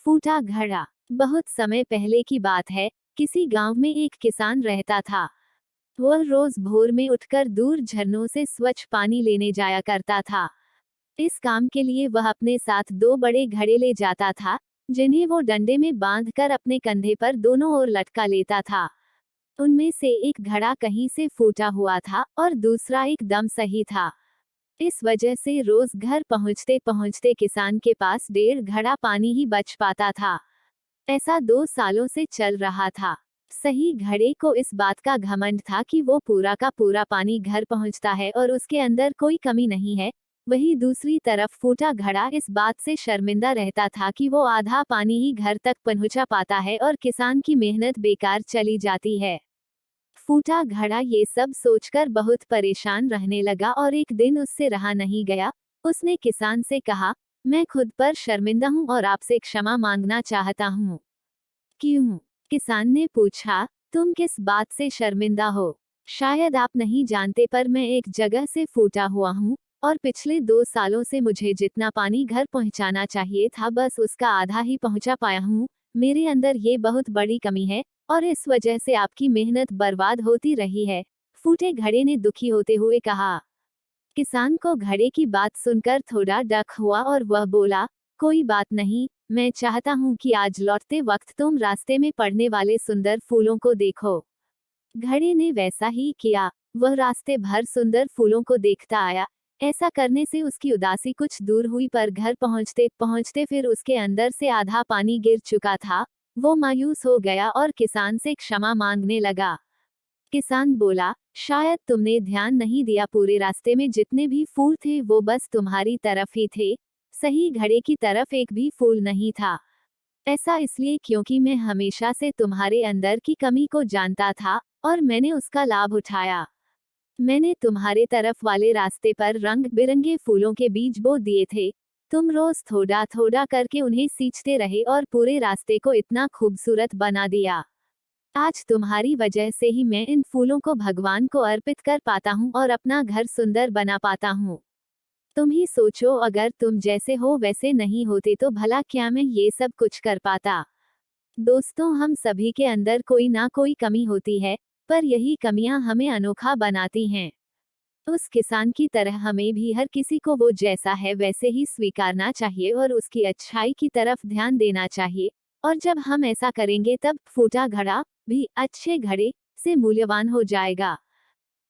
फूटा घड़ा। बहुत समय पहले की बात है। किसी गांव में एक किसान रहता था। वह रोज भोर में उठकर दूर झरनों से स्वच्छ पानी लेने जाया करता था। इस काम के लिए वह अपने साथ दो बड़े घड़े ले जाता था, जिन्हें वो डंडे में बांधकर अपने कंधे पर दोनों ओर लटका लेता था। उनमें से एक घड़ा कहीं से फूटा हुआ था और दूसरा एकदम सही था। इस वजह से रोज घर पहुंचते पहुंचते किसान के पास 1.5 घड़ा पानी ही बच पाता था। ऐसा 2 सालों से चल रहा था। सही घड़े को इस बात का घमंड था कि वो पूरा का पूरा पानी घर पहुंचता है और उसके अंदर कोई कमी नहीं है। वहीं दूसरी तरफ फूटा घड़ा इस बात से शर्मिंदा रहता था कि वो आधा पानी ही घर तक पहुंचा पाता है और किसान की मेहनत बेकार चली जाती है। फूटा घड़ा ये सब सोचकर बहुत परेशान रहने लगा और एक दिन उससे रहा नहीं गया। उसने किसान से कहा, मैं खुद पर शर्मिंदा हूँ और आपसे क्षमा मांगना चाहता हूँ। क्यों? किसान ने पूछा, तुम किस बात से शर्मिंदा हो? शायद आप नहीं जानते, पर मैं एक जगह से फूटा हुआ हूँ और पिछले 2 सालों से मुझे जितना पानी घर पहुँचाना चाहिए था बस उसका आधा ही पहुँचा पाया हूँ। मेरे अंदर ये बहुत बड़ी कमी है और इस वजह से आपकी मेहनत बर्बाद होती रही है। फूटे घड़े ने दुखी होते हुए कहा। किसान को घड़े की बात सुनकर थोड़ा डक हुआ और वह बोला, कोई बात नहीं, मैं चाहता हूँ कि आज लौटते वक्त तुम रास्ते में पड़ने वाले सुंदर फूलों को देखो। घड़े ने वैसा ही किया। वह रास्ते भर सुंदर फूलों को देखता आया। ऐसा करने से उसकी उदासी कुछ दूर हुई, पर घर पहुंचते पहुंचते फिर उसके अंदर से आधा पानी गिर चुका था। वो मायूस हो गया और किसान से क्षमा मांगने लगा। किसान बोला, शायद तुमने ध्यान नहीं दिया, पूरे रास्ते में जितने भी फूल थे वो बस तुम्हारी तरफ ही थे। सही घड़े की तरफ एक भी फूल नहीं था। ऐसा इसलिए क्योंकि मैं हमेशा से तुम्हारे अंदर की कमी को जानता था और मैंने उसका लाभ उठाया। मैंने तुम्हारे तरफ वाले रास्ते पर रंग बिरंगे फूलों के बीज बो दिए थे। तुम रोज थोड़ा थोड़ा करके उन्हें सींचते रहे और पूरे रास्ते को इतना खूबसूरत बना दिया। आज तुम्हारी वजह से ही मैं इन फूलों को भगवान को अर्पित कर पाता हूँ और अपना घर सुंदर बना पाता हूँ। तुम ही सोचो, अगर तुम जैसे हो वैसे नहीं होते तो भला क्या मैं ये सब कुछ कर पाता। दोस्तों, हम सभी के अंदर कोई ना कोई कमी होती है, पर यही कमियां हमें अनोखा बनाती हैं। उस किसान की तरह हमें भी हर किसी को वो जैसा है वैसे ही स्वीकारना चाहिए और उसकी अच्छाई की तरफ ध्यान देना चाहिए। और जब हम ऐसा करेंगे तब फूटा घड़ा भी अच्छे घड़े से मूल्यवान हो जाएगा।